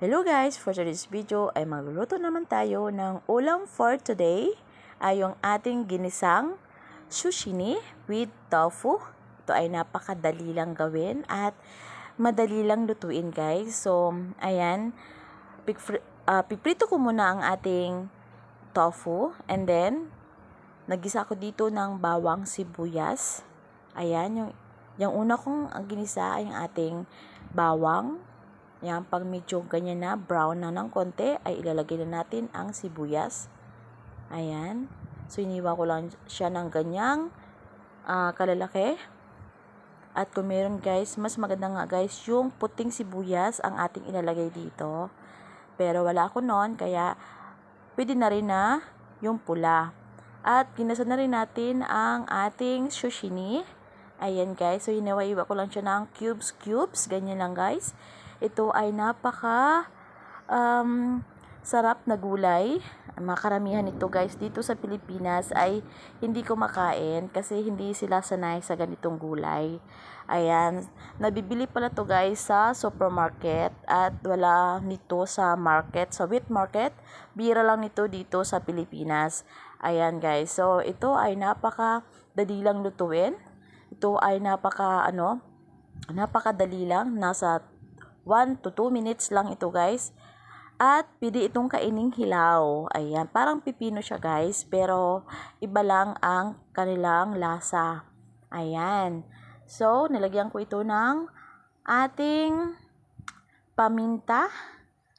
Hello guys! For today's video ay magluluto naman tayo ng ulam for today ay yung ating ginisang sushini with tofu. Ito ay napakadali lang gawin at madali lang lutuin guys. So, ayan, piprito ko muna ang ating tofu and then nagisa ko dito ng bawang sibuyas. Ayan, yung una kong ginisa ay yung ating bawang. Yan, pag medyo ganyan na, brown na ng konti, ay ilalagay na natin ang sibuyas. Ayan. So, iniwa ko lang siya ng ganyang kalalaki. At kung meron guys, mas maganda nga guys, yung puting sibuyas ang ating ilalagay dito. Pero wala ako noon, kaya pwede na rin na yung pula. At ginasa na rin natin ang ating sushini. Ayan guys, so hinawa-iwa ko lang siya ng cubes, ganyan lang guys. Ito ay napaka sarap na gulay. Makaramihan ito guys dito sa Pilipinas ay hindi kumakain kasi hindi sila sanay sa ganitong gulay. Ayan, nabibili pala to guys sa supermarket at wala nito sa market, sa wheat market. Bira lang nito dito sa Pilipinas. Ayan guys, so ito ay napaka dali lang lutuin. Ito ay napakadali lang, nasa 1 to 2 minutes lang ito guys. At pwede itong kaining hilaw. Ayan, parang pipino siya guys, pero iba lang ang kanilang lasa. Ayan. So, nilagyan ko ito ng ating paminta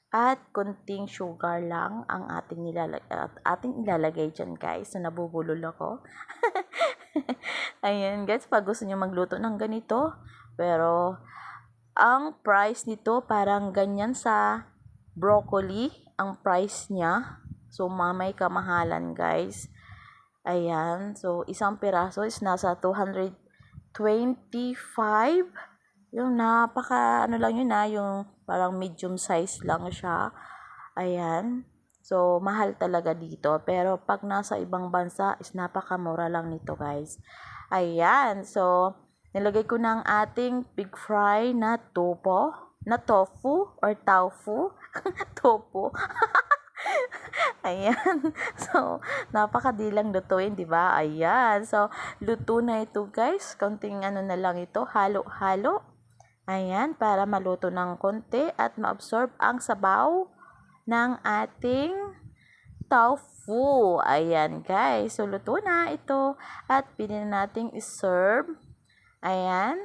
at konting sugar lang ang ating ilalagay dyan guys. So, nabubulol ako. Ayan guys, pag gusto nyo magluto ng ganito, pero ang price nito parang ganyan sa broccoli ang price niya. So, may kamahalan guys. Ayan. So, isang piraso is nasa 225. Yung napaka, lang yun yung parang medium size lang siya. Ayan. So, mahal talaga dito. Pero, pag nasa ibang bansa is napakamura lang nito guys. Ayan. So, nilagay ko ng ating big fry na tofu or tofu. Tofu. Ayan. So, napakadilang lutuin, di ba? Ayan. So, luto na ito, guys. Konting na lang ito, halo-halo. Ayan, para maluto ng konti at ma-absorb ang sabaw ng ating tofu. Ayan, guys. So, luto na ito at pwede na nating i-serve. Ayan.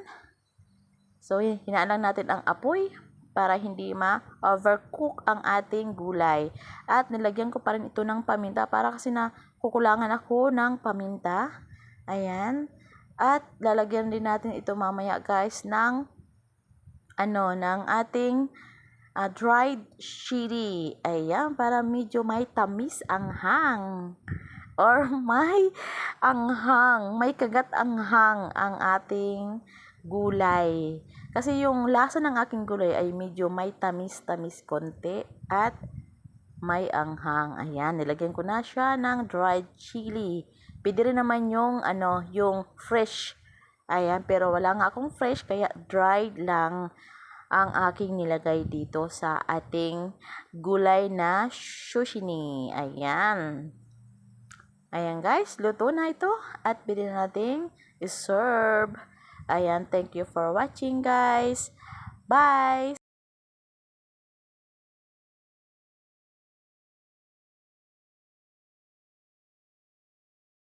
So, hinaan lang natin ang apoy para hindi ma-overcook ang ating gulay. At nilagyan ko pa rin ito ng paminta para kasi kukulangan ako ng paminta. Ayan. At lalagyan din natin ito mamaya guys ng ating dried chili. Ayan, para medyo may tamis ang hang. Or may anghang, may kagat anghang ang ating gulay. Kasi yung lasa ng aking gulay ay medyo may tamis-tamis konti at may anghang. Ayan, nilagyan ko na siya ng dried chili. Pwede rin naman yung fresh. Ayan, pero wala nga akong fresh kaya dried lang ang aking nilagay dito sa ating gulay na sushini. Ayan. Ayan guys, luto na ito at pwede na nating i-serve. Ayan, thank you for watching guys. Bye!